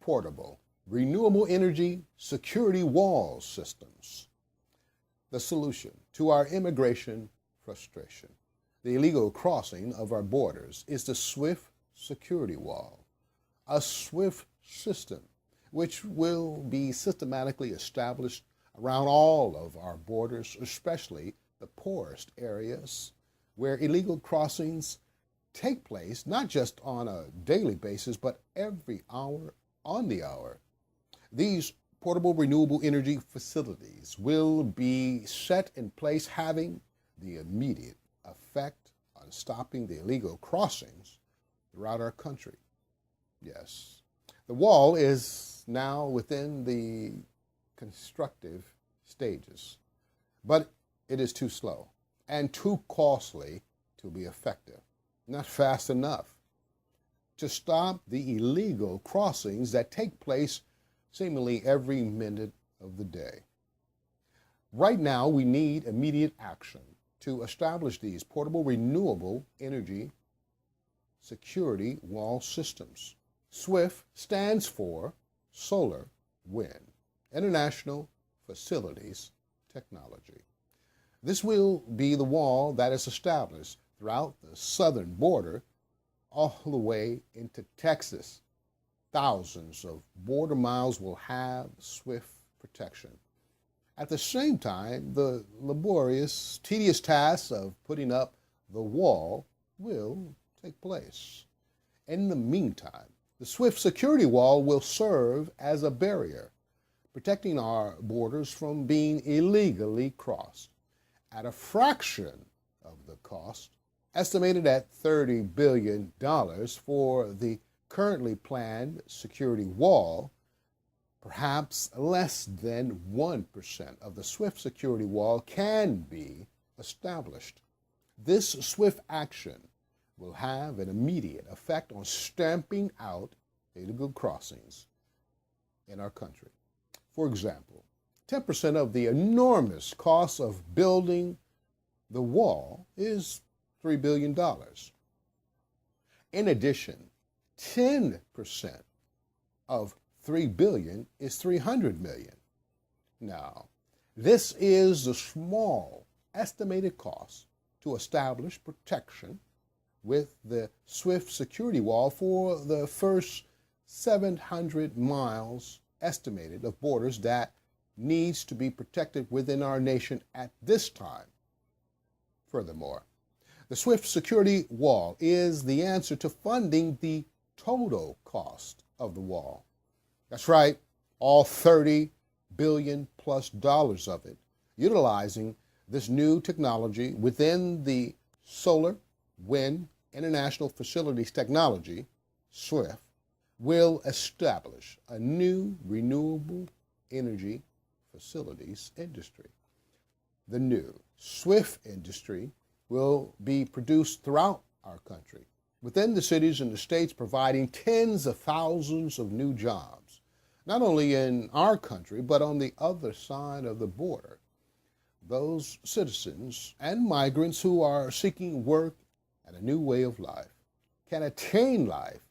portable, renewable energy security wall systems. The solution to our immigration frustration, the illegal crossing of our borders, is the SWIFT security wall, a SWIFT system which will be systematically established around all of our borders, especially the poorest areas where illegal crossings take place, not just on a daily basis, but every hour on the hour. These portable renewable energy facilities will be set in place, having the immediate effect on stopping the illegal crossings throughout our country. Yes, the wall is now within the constructive stages, but it is too slow and too costly to be effective, not fast enough to stop the illegal crossings that take place seemingly every minute of the day. Right now, we need immediate action to establish these portable renewable energy security wall systems. SWIFT stands for Solar, Wind, International Facilities Technology. This will be the wall that is established throughout the southern border all the way into Texas. Thousands of border miles will have SWIFT protection. At the same time, the laborious, tedious task of putting up the wall will take place. In the meantime, the SWIFT security wall will serve as a barrier, protecting our borders from being illegally crossed at a fraction of the cost, estimated at $30 billion for the currently planned security wall. Perhaps less than 1% of the SWIFT security wall can be established. This swift action will have an immediate effect on stamping out illegal crossings in our country. For example, 10% of the enormous cost of building the wall is $3 billion. In addition, 10% of $3 billion is $300 million. Now, this is the small estimated cost to establish protection with the SWIFT security wall for the first 700 miles estimated of borders that needs to be protected within our nation at this time. Furthermore, the SWIFT security wall is the answer to funding the total cost of the wall. That's right, all $30 billion plus of it, utilizing this new technology within the Solar, Wind, International Facilities Technology, SWIFT, will establish a new renewable energy facilities industry. The new SWIFT industry will be produced throughout our country, within the cities and the states, providing tens of thousands of new jobs, not only in our country, but on the other side of the border. Those citizens and migrants who are seeking work and a new way of life can attain life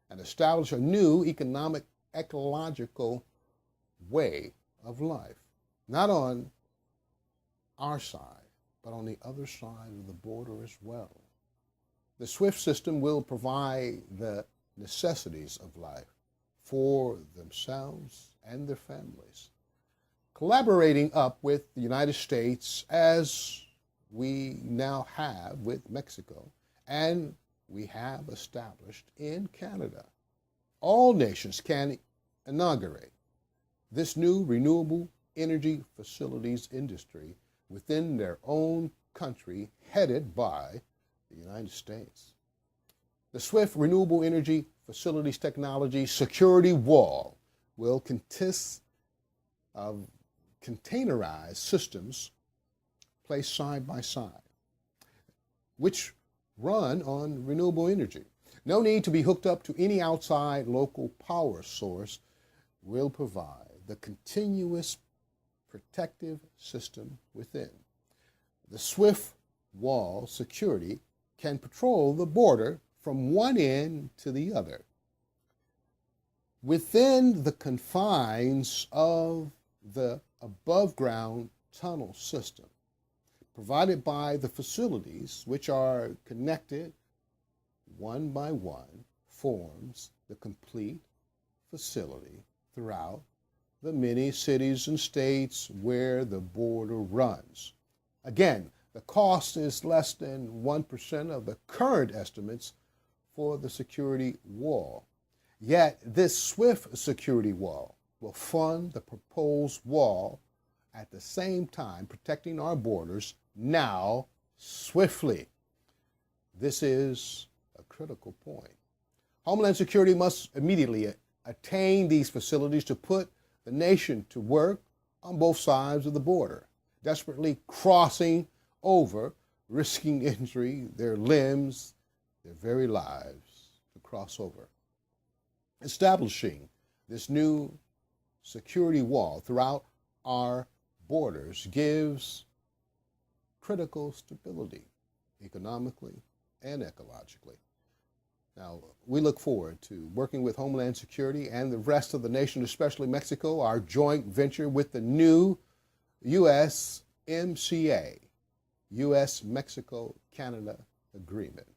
and establish a new economic, ecological way of life, not on our side, but on the other side of the border as well. The SWIFT system will provide the necessities of life for themselves and their families, collaborating up with the United States as we now have with Mexico and we have established in Canada. All nations can inaugurate this new renewable energy facilities industry within their own country, headed by the United States. The SWIFT Renewable Energy Facilities Technology Security Wall will consist of containerized systems placed side by side, which run on renewable energy. No need to be hooked up to any outside local power source will provide the continuous protective system within. The SWIFT wall security can patrol the border from one end to the other. within the confines of the above ground tunnel system provided by the facilities, which are connected one by one, forms the complete facility throughout the many cities and states where the border runs. Again, the cost is less than 1% of the current estimates for the security wall. Yet this swift security wall will fund the proposed wall at the same time protecting our borders now swiftly. This is a critical point. Homeland Security must immediately attain these facilities to put the nation to work on both sides of the border, desperately crossing over, risking injury, their limbs, their very lives to cross over. Establishing this new security wall throughout our borders gives critical stability economically and ecologically. Now, we look forward to working with Homeland Security and the rest of the nation, especially Mexico, our joint venture with the new USMCA, U.S.-Mexico-Canada Agreement.